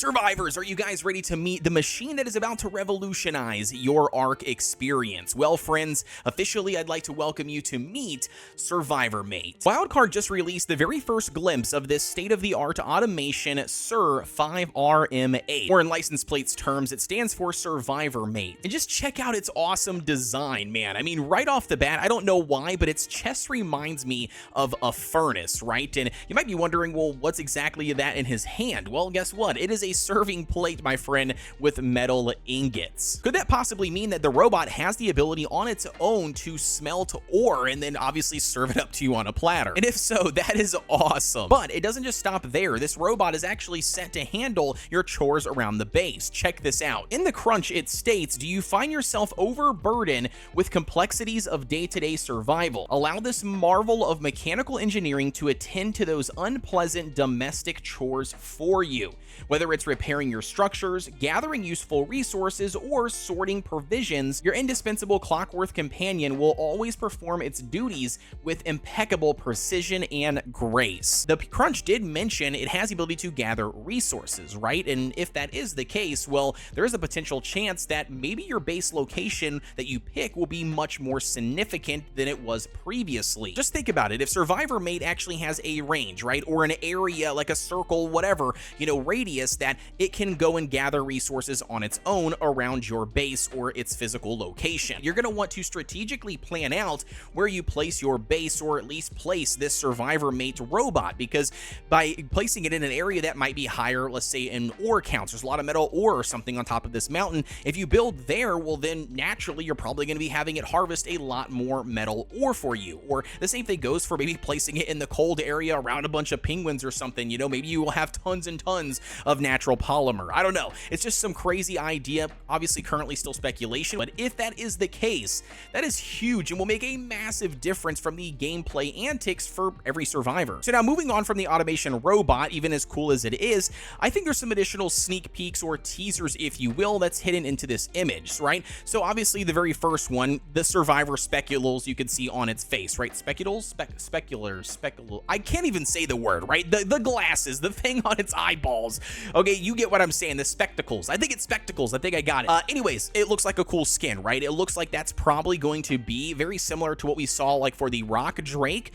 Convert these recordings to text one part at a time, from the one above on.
Survivors, are you guys ready to meet the machine that is about to revolutionize your Ark experience? Well, friends, officially I'd like to welcome you to meet SurvivorMate. Wildcard just released the very first glimpse of this state-of-the-art automation Sur5RM8, or in license plates terms, it stands for SurvivorMate. And just check out its awesome design, man. I mean, right off the bat, I don't know why, but its chest reminds me of a furnace, right? And you might be wondering, well, what's exactly that in his hand? Well, guess what? It is a serving plate, my friend, with metal ingots. Could that possibly mean that the robot has the ability on its own to smelt ore and then obviously serve it up to you on a platter? And if so, that is awesome. But it doesn't just stop there. This robot is actually set to handle your chores around the base. Check this out. In the crunch, it states, do you find yourself overburdened with complexities of day-to-day survival? Allow this marvel of mechanical engineering to attend to those unpleasant domestic chores for you. Whether it's repairing your structures, gathering useful resources, or sorting provisions, your indispensable clockwork companion will always perform its duties with impeccable precision and grace. The crunch did mention it has the ability to gather resources, right? And if that is the case, well, there is a potential chance that maybe your base location that you pick will be much more significant than it was previously. Just think about it. If SurvivorMate actually has a range, right? Or an area like a circle, whatever, radius that it can go and gather resources on its own around your base or its physical location. You're going to want to strategically plan out where you place your base, or at least place this SurvivorMate robot, because by placing it in an area that might be higher, let's say in ore counts, there's a lot of metal ore or something on top of this mountain. If you build there, well then naturally you're probably going to be having it harvest a lot more metal ore for you. Or the same thing goes for maybe placing it in the cold area around a bunch of penguins or something. Maybe you will have tons and tons of natural polymer. I don't know. It's just some crazy idea. Obviously, currently still speculation, but if that is the case, that is huge and will make a massive difference from the gameplay antics for every survivor. So now moving on from the automation robot, even as cool as it is, I think there's some additional sneak peeks or teasers, if you will, that's hidden into this image, right? So obviously the very first one, the survivor specules you can see on its face, right? Speculars? I can't even say the word, right? The glasses, the thing on its eyeballs. Okay, you get what I'm saying, the spectacles. I think it's spectacles. I think I got it. Anyways, it looks like a cool skin, right? It looks like that's probably going to be very similar to what we saw like for the Rock Drake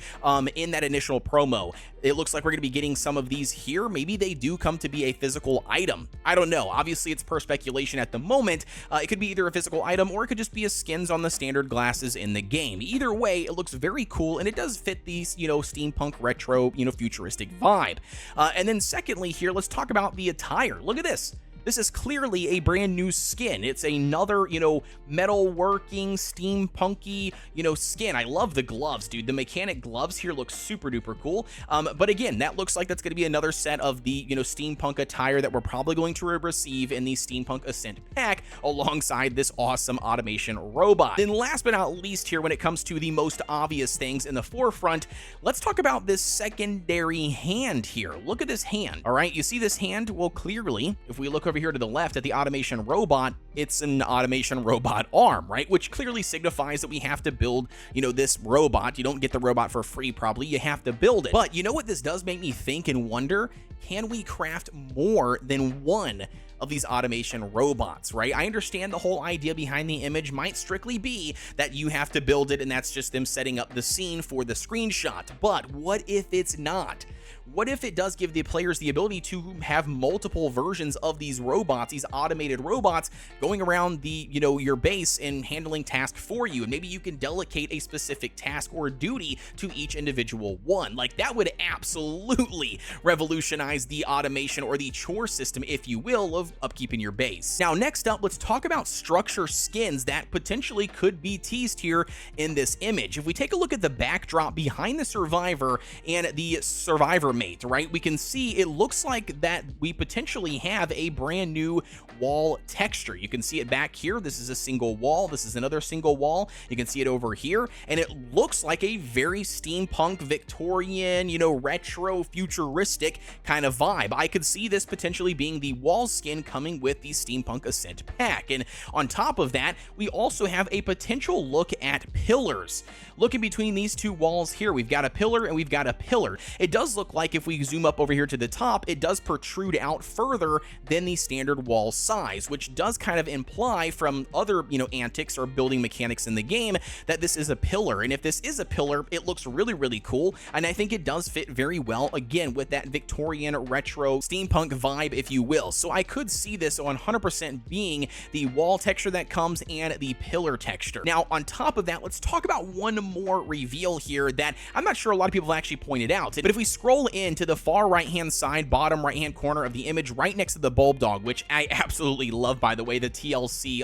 in that initial promo. It looks like we're going to be getting some of these here. Maybe they do come to be a physical item. I don't know. Obviously, it's per speculation at the moment. It could be either a physical item or it could just be a skins on the standard glasses in the game. Either way, it looks very cool and it does fit these, steampunk retro, futuristic vibe. And then secondly here, let's talk about the attire. Look at this. This is clearly a brand new skin. It's another, metalworking, steampunky, skin. I love the gloves, dude. The mechanic gloves here look super duper cool. But again, that looks like that's going to be another set of the, steampunk attire that we're probably going to receive in the Steampunk Ascent pack alongside this awesome automation robot. Then last but not least here, when it comes to the most obvious things in the forefront, let's talk about this secondary hand here. Look at this hand. All right, you see this hand? Well, clearly, if we look over here to the left at the automation robot, it's an automation robot arm, right? Which clearly signifies that we have to build, this robot. You don't get the robot for free, probably. You have to build it. But you know what this does make me think and wonder? Can we craft more than one of these automation robots, right? I understand the whole idea behind the image might strictly be that you have to build it and that's just them setting up the scene for the screenshot. But what if it's not? What if it does give the players the ability to have multiple versions of these robots, these automated robots, going around the, your base and handling tasks for you? And maybe you can delegate a specific task or duty to each individual one. Like, that would absolutely revolutionize the automation or the chore system, if you will, of upkeeping your base. Now, next up, let's talk about structure skins that potentially could be teased here in this image. If we take a look at the backdrop behind the survivor and the survivor mate, right, we can see it looks like that we potentially have a brand new wall texture. You can see it back here. This is a single wall. This is another single wall. You can see it over here, and it looks like a very steampunk, Victorian, retro, futuristic kind of vibe. I could see this potentially being the wall skin coming with the Steampunk Ascent pack. And on top of that, we also have a potential look at pillars. Look in between these two walls here. We've got a pillar and we've got a pillar. It does look like like if we zoom up over here to the top, it does protrude out further than the standard wall size, which does kind of imply from other, antics or building mechanics in the game that this is a pillar. And if this is a pillar, it looks really, really cool. And I think it does fit very well, again, with that Victorian retro steampunk vibe, if you will. So I could see this 100% being the wall texture that comes and the pillar texture. Now, on top of that, let's talk about one more reveal here that I'm not sure a lot of people have actually pointed out. But if we scroll into the far right-hand side, bottom right-hand corner of the image, right next to the bulb dog, which I absolutely love, by the way, the TLC,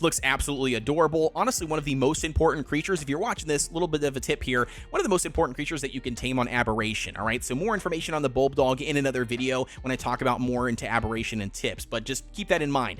looks absolutely adorable. Honestly, one of the most important creatures, if you're watching this, a little bit of a tip here, one of the most important creatures that you can tame on Aberration, all right? So more information on the bulb dog in another video when I talk about more into Aberration and tips, but just keep that in mind.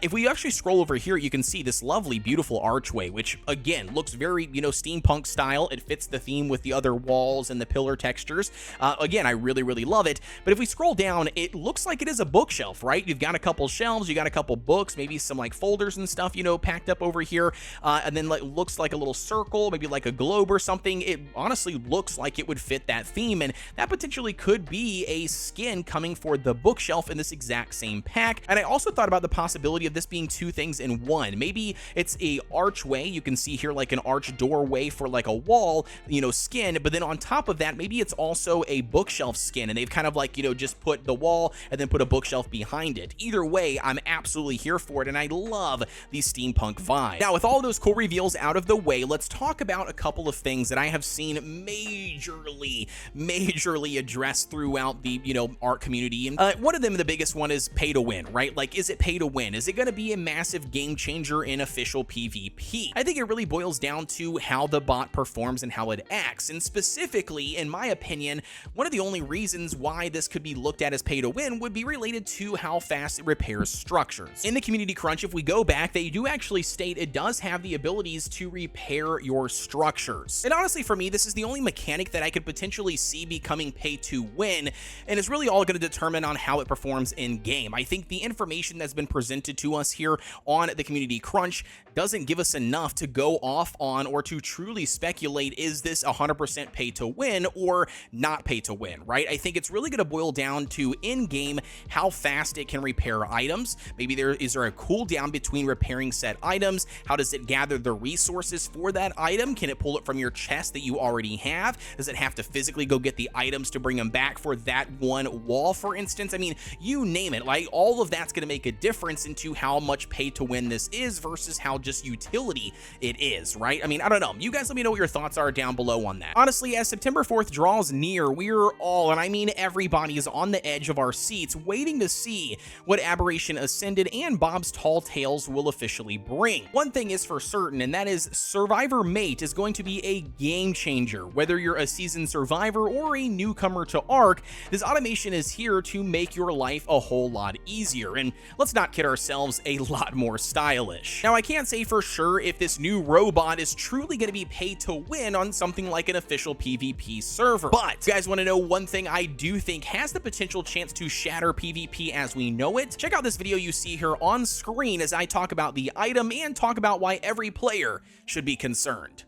If we actually scroll over here, you can see this lovely, beautiful archway, which again looks very, steampunk style. It fits the theme with the other walls and the pillar textures. Again, I really, really love it. But if we scroll down, it looks like it is a bookshelf, right? You've got a couple shelves, you got a couple books, maybe some like folders and stuff, packed up over here, and then like looks like a little circle, maybe like a globe or something. It honestly looks like it would fit that theme, and that potentially could be a skin coming for the bookshelf in this exact same pack. And I also thought about the possibility of this being two things in one. Maybe it's a archway, you can see here like an arch doorway for like a wall, skin, but then on top of that, maybe it's also a bookshelf skin, and they've kind of like, just put the wall and then put a bookshelf behind it. Either way, I'm absolutely here for it, and I love the steampunk vibe. Now, with all those cool reveals out of the way, let's talk about a couple of things that I have seen majorly addressed throughout the, ARK community. And one of them, the biggest one, is pay to win, right? Like, is it pay to win? Is it going to be a massive game changer in official PvP? I think it really boils down to how the bot performs and how it acts. And specifically, in my opinion, one of the only reasons why this could be looked at as pay to win would be related to how fast it repairs structures. In the community crunch, if we go back, they do actually state it does have the abilities to repair your structures. And honestly, for me, this is the only mechanic that I could potentially see becoming pay to win, and it's really all going to determine on how it performs in game. I think the information that's been presented to us here on the community crunch doesn't give us enough to go off on or to truly speculate, is this 100% pay to win or not pay to win, right? I think it's really going to boil down to in-game how fast it can repair items. Maybe is there a cooldown between repairing set items? How does it gather the resources for that item? Can it pull it from your chest that you already have? Does it have to physically go get the items to bring them back for that one wall, for instance? I mean, you name it. Like, all of that's going to make a difference into how much pay to win this is versus how just utility it is, right? I mean, I don't know. You guys let me know what your thoughts are down below on that. Honestly, as September 4th draws near, we're all, and I mean everybody, is on the edge of our seats waiting to see what Aberration Ascended and Bob's Tall Tales will officially bring. One thing is for certain, and that is Survivor Mate is going to be a game changer. Whether you're a seasoned survivor or a newcomer to ARK, this automation is here to make your life a whole lot easier, and let's not kid ourselves, a lot more stylish. Now, I can't say for sure if this new robot is truly going to be paid to win on something like an official PvP server, but if you guys want to know one thing I do think has the potential chance to shatter PvP as we know it, check out this video you see here on screen as I talk about the item and talk about why every player should be concerned.